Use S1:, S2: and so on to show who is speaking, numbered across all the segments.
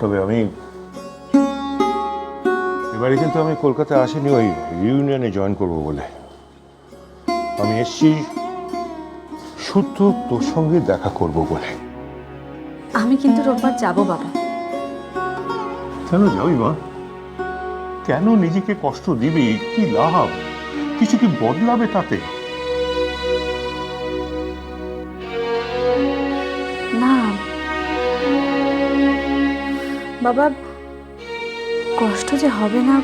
S1: তবে এবারে কিন্তু আমি কলকাতায় আসিনি ওই রিউনিয়নে জয়েন করবো বলে। আমি এসছি শুধু তোর সঙ্গে দেখা করব বলে।
S2: আমি কিন্তু রোববার যাবো বাবা।
S1: কেন যাবি মা? কেন নিজেকে কষ্ট দিবি? কি লাভ? কিছু কি বদলাবে তাতে?
S2: না বাবা, কষ্ট যে হবে না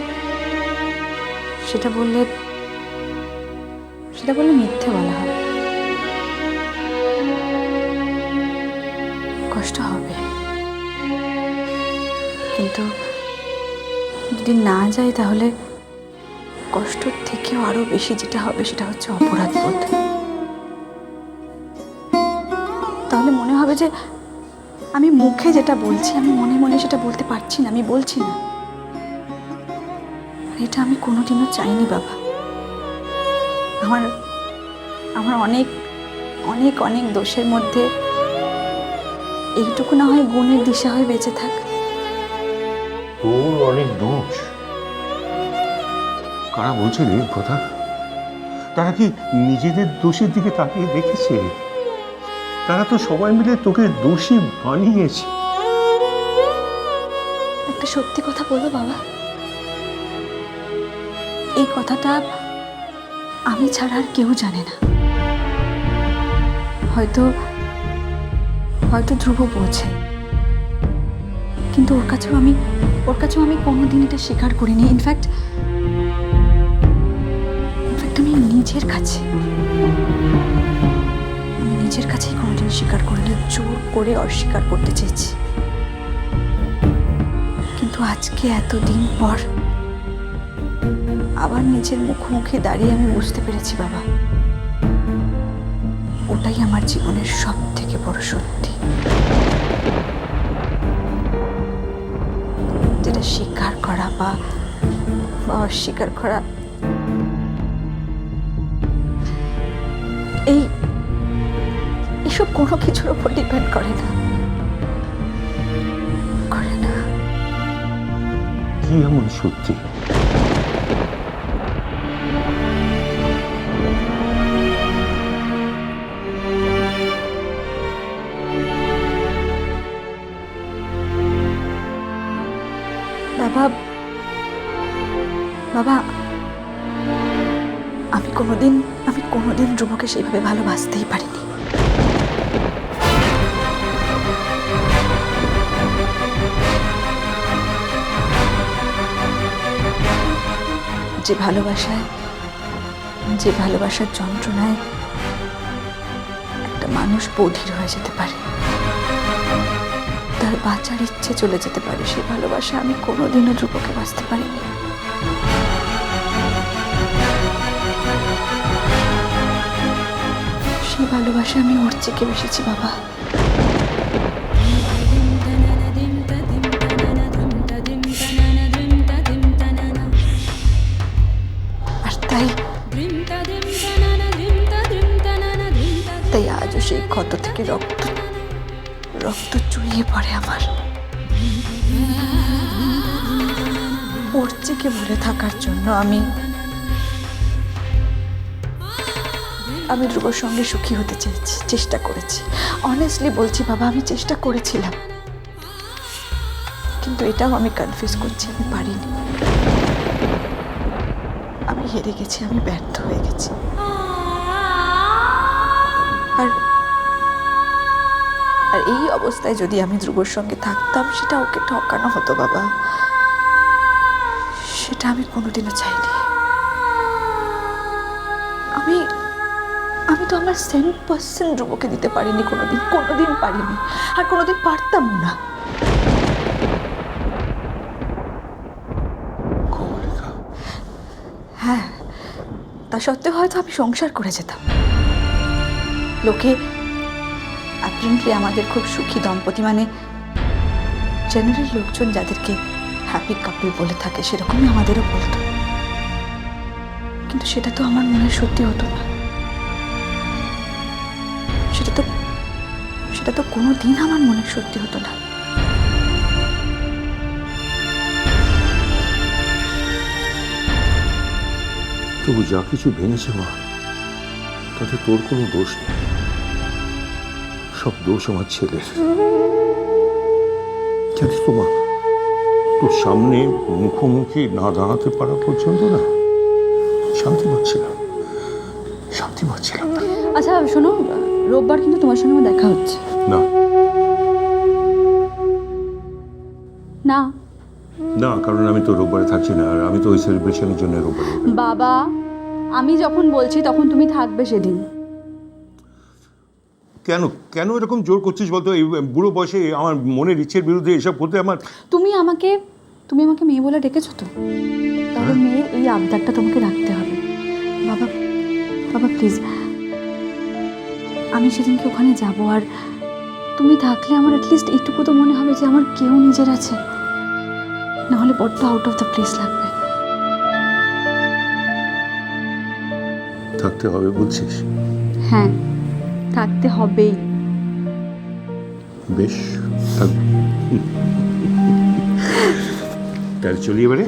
S2: সেটা বললে মিথ্যে বলা হবে। কষ্ট হবে, কিন্তু যদি না যাই তাহলে কষ্টর থেকেও আরো বেশি যেটা হবে সেটা হচ্ছে অপরাধ বোধ। তাহলে মনে হবে যে আমি মুখে যেটা বলছি আমি মনে মনে সেটা বলতে পারছি না, আমি বলছি না। আর এটা আমি কোনোদিনও চাইনি বাবা। আমার অনেক অনেক অনেক দোষের মধ্যে এইটুকু না হয় গুণের দিশা হয়ে বেঁচে থাক।
S1: তোর অনেক দোষ? কারা বলছে রে কথা? তারা কি নিজেদের দোষের দিকে তাকিয়ে দেখেছে? তারা তো সবাই মিলে তোকে দোষী বানিয়েছে।
S2: একটা সত্যি কথা বলবো বাবা, এই কথাটা আমি ছাড়া আর কেউ জানে না। হয়তো ধ্রুব বোঝে, কিন্তু ওর কাছেও আমি কোনোদিন এটা স্বীকার করিনি। ইনফ্যাক্ট আমি নিজের কাছেই কোনোদিন স্বীকার করিনি, জোর করে অস্বীকার করতে চেয়েছি। কিন্তু আজকে এতদিন পর আবার নিজের মুখোমুখি দাঁড়িয়ে আমি বুঝতে পেরেছি বাবা, ওটাই আমার জীবনের সব থেকে বড় সত্যি, যেটা স্বীকার করা বা অস্বীকার করা এইসব কোনো কিছুর উপর ডিপেন্ড করে না।
S1: কি এমন সত্যি?
S2: বাবা, আমি কোনোদিন ধ্রুবকে সেইভাবে ভালোবাসতেই পারিনি। যে ভালোবাসার যন্ত্রণায় একটা মানুষ বধির হয়ে যেতে পারে, তার বাঁচার ইচ্ছে চলে যেতে পারে, সেই ভালোবাসা আমি কোনোদিনও ধ্রুবকে বাঁচতে পারিনি। সেই ভালোবাসা আমি ওর চেয়ে বেশিছি বাবা। আর তাই আজও সেই ক্ষত থেকে রক্ত চুইয়ে পড়ে আমার। ওর চেয়ে ভুলে থাকার জন্য আমি ধ্রুবর সঙ্গে সুখী হতে চেষ্টা করেছি। অনেস্টলি বলছি বাবা, আমি চেষ্টা করেছিলাম, কিন্তু এটাও আমি কনফিউজ করছি, আমি পারিনি। আমি হেরে গেছি, আমি ব্যর্থ হয়ে গেছি। আর এই অবস্থায় যদি আমি ধ্রুবর সঙ্গে থাকতাম, সেটা ওকে ঠকানো হতো বাবা। সেটা আমি কোনোদিনও চাইনি। আমি তো আমার 100% ধ্রুবকে দিতে পারিনি, কোনোদিন পারিনি, আর কোনোদিন পারতাম না। হ্যাঁ, তা সত্ত্বেও হয়তো আমি সংসার করে যেতাম। লোকে অ্যাপারেন্টলি আমাদের খুব সুখী দম্পতি, মানে জেনারেল লোকজন যাদেরকে হ্যাপি কাপল বলে থাকে সেরকমই আমাদেরও বলতো, কিন্তু সেটা তো আমার মনে সত্যি হতো না। সেটা তো কোনোদিন আমার মনে সত্যি হতো না।
S1: তবু যা কিছু ভেঙেছে মা, তাতে তোর কোনো দোষ নেই। সব দোষ আমার ছেলের। জানিস তো মা, তোর সামনে মুখোমুখি না দাঁড়াতে পারা পর্যন্ত না শান্তি পাচ্ছিলাম না।
S2: আচ্ছা শোনো, রোববার কিন্তু তোমার সঙ্গে আমার দেখা হচ্ছে।
S1: না
S2: না
S1: না, কারণ আমি তো রোববারে থাকছি না, আর আমি তো ওই সেলিব্রেশনের জন্য রোববারে।
S2: বাবা, আমি যখন বলছি তখন তুমি থাকবে সেদিন।
S1: কেন কেন এরকম জোর করছিস বলতো? এই বুড়ো বয়সে আমার মনের ইচ্ছের বিরুদ্ধে এসব করতে আমার...
S2: তুমি আমাকে মেয়ে বলে ডেকেছো তো, তাহলে মেয়ের এই আবদারটা তোমাকে রাখতে হবে। বাবা বাবা প্লিজ, আমি সেদিনকে ওখানে যাব, আর তুমি থাকলে আমার অ্যাটলিস্ট এইটুকু তো মনে হবে যে আমার কেউ নিজের আছে, নাহলে বড্ড আউট অফ দ্য প্লেস লাগবে।
S1: থাকতে হবে বলছিস?
S2: হ্যাঁ, থাকতে হবেই।
S1: বেশ, থাকবে। তাহলে চলি এবারে।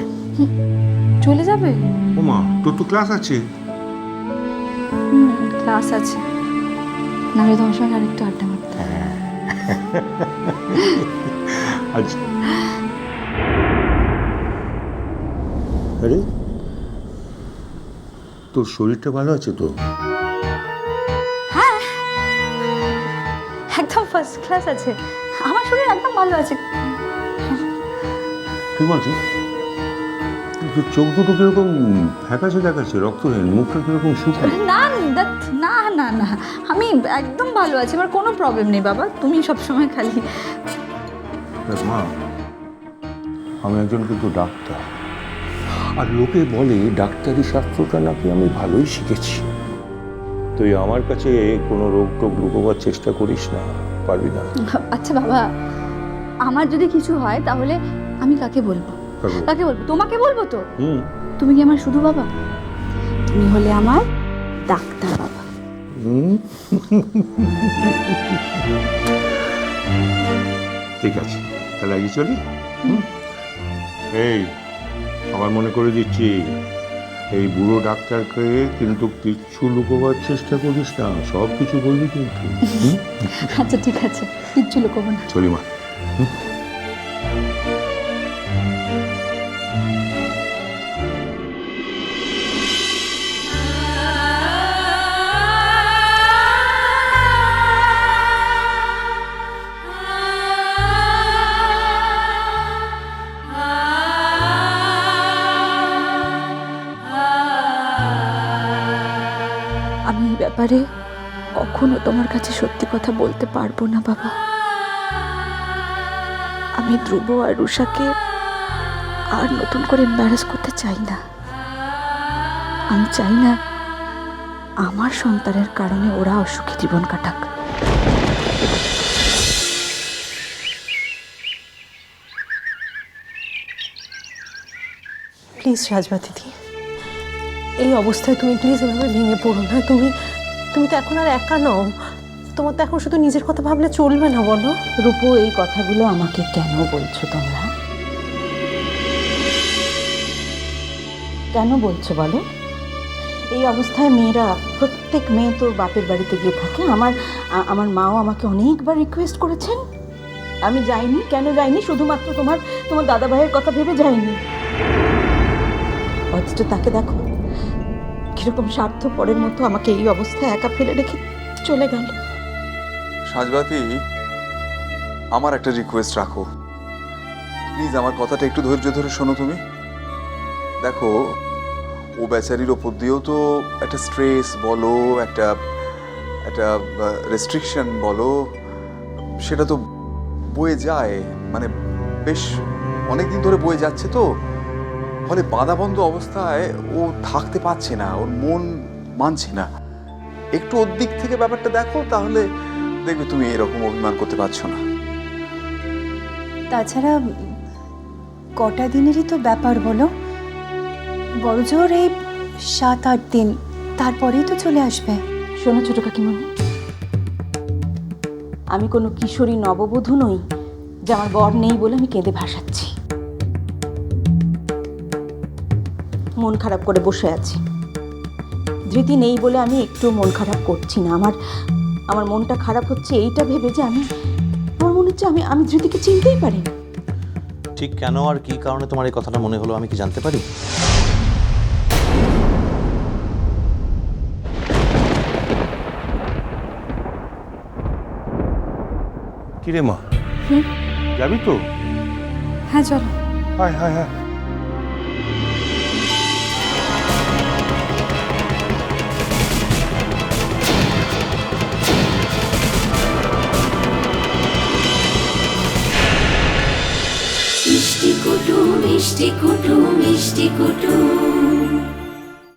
S2: চলে যাবে?
S1: ও মা, তোর তো ক্লাস আছে।
S2: ক্লাস আছে, নাহলে তোমার সঙ্গে আরেকটু আড্ডা মারতে।
S1: আচ্ছা, আরে তোর শরীরটা ভালো আছে তো?
S2: হ্যাঁ, একদম ফার্স্ট ক্লাস আছে, আমার শরীর একদম ভালো আছে।
S1: ঠিক বলছিস? তোর চোখ দুটো কিরকম ফ্যাকাশে দেখাচ্ছে, রক্তহীন, মুখটা কিরকম শুকনো।
S2: না না না না, আমি একদম ভালো আছি, আমার কোনো প্রবলেম নেই বাবা, তুমি সবসময় খালি...
S1: দেখ মা, আমি একজন কিন্তু ডাক্তার, আর লোকে বলে ডাক্তারি শাস্ত্রটা নাকি আমি ভালোই শিখেছি। তুই আমার কাছে কোনো রোগ টোগ লুকোবার চেষ্টা করিস না, পারবি না।
S2: আচ্ছা বাবা, আমার যদি কিছু হয় তাহলে আমি কাকে বলবো? কাকে বলবো? তোমাকে বলবো তো? তুমি কি আমার শুধু বাবা? তুমি হলে আমার ডাক্তার বাবা।
S1: ঠিক আছে, তাহলে আগে চলি। এই আবার মনে করে দিচ্ছি, এই বুড়ো ডাক্তারকে কিন্তু কিচ্ছু লুকোবার চেষ্টা করিস না, সব কিছু বলবি কিন্তু।
S2: আচ্ছা ঠিক আছে, কিচ্ছু লুকোবো না।
S1: চলি মা।
S2: আমি এই ব্যাপারে কখনো তোমার কাছে সত্যি কথা বলতে পারবো না বাবা। আমি ধ্রুব আর রুষাকে আর নতুন করে এম্বারাস করতে চাই না। আমি চাই না আমার সন্তানের কারণে ওরা অসুখী জীবন কাটাক।
S3: প্লিজ রাজবা দিদি, এই অবস্থায় তুমি প্লিজ এভাবে ভেঙে পড়ো না। তুমি তো এখন আর একা নও, তোমার তো এখন শুধু নিজের কথা ভাবলে চলবে না, বলো।
S4: রূপো, এই কথাগুলো আমাকে কেন বলছো তোমরা? কেন বলছো বলো? এই অবস্থায় মেয়েরা, প্রত্যেক মেয়ে তো বাপের বাড়িতে গিয়ে থাকে। আমার মাও আমাকে অনেকবার রিকোয়েস্ট করেছেন, আমি যাইনি। কেন যাইনি? শুধুমাত্র তোমার দাদা ভাইয়ের কথা ভেবে যাইনি। অথচ তাকে দেখো কিরকম স্বার্থপরের মতো আমাকে এই অবস্থায় একা ফেলে রেখে চলে গেল।
S5: সাজবাতি, আমার একটা রিকোয়েস্ট রাখো প্লিজ, আমার কথাটা একটু ধৈর্য ধরে শোনো তুমি। দেখো, ও বেচারির ওপর দিয়েও তো একটা স্ট্রেস বলো, একটা রেস্ট্রিকশন বলো, সেটা তো বয়ে যায়, মানে বেশ অনেকদিন ধরে বয়ে যাচ্ছে, তো ফলে বাধাবন্ধ অবস্থায় ও থাকতে পারছে না, ওর মন মানছে না। একটু ওর দিক থেকে ব্যাপারটা দেখো, তাহলে দেখবে তুমি এরকম অভিমান করতে পারছো না।
S6: তাছাড়া কটা দিনেরই তো ব্যাপার বলো, বড়জোর এই 7-8 দিন, তারপরেই তো চলে আসবে।
S4: শোনো ছোট কাকিমণি, আমি কোনো কিশোরী নববধূ নই যে আমার বর নেই বলে আমি কেঁদে ভাসাচ্ছি। মন খারাপ করে বসে আছি, ধৃতি নেই বলে আমি একটু মন খারাপ করছি না। আমার মনটা খারাপ হচ্ছে এইটা ভেবে যে আমার মনে হচ্ছে আমি ধৃতিকে চিনতেই পারি না।
S7: ঠিক কেন আর কি কারণে তোমার এই কথাটা মনে হলো আমি কি জানতে পারি?
S1: কিরে মা, যাবি তো?
S2: হ্যাঁ চলো।
S1: হায় হায় হায়।
S8: মিষ্টি কুটুম মিষ্টি কুটুম মিষ্টি কুটুম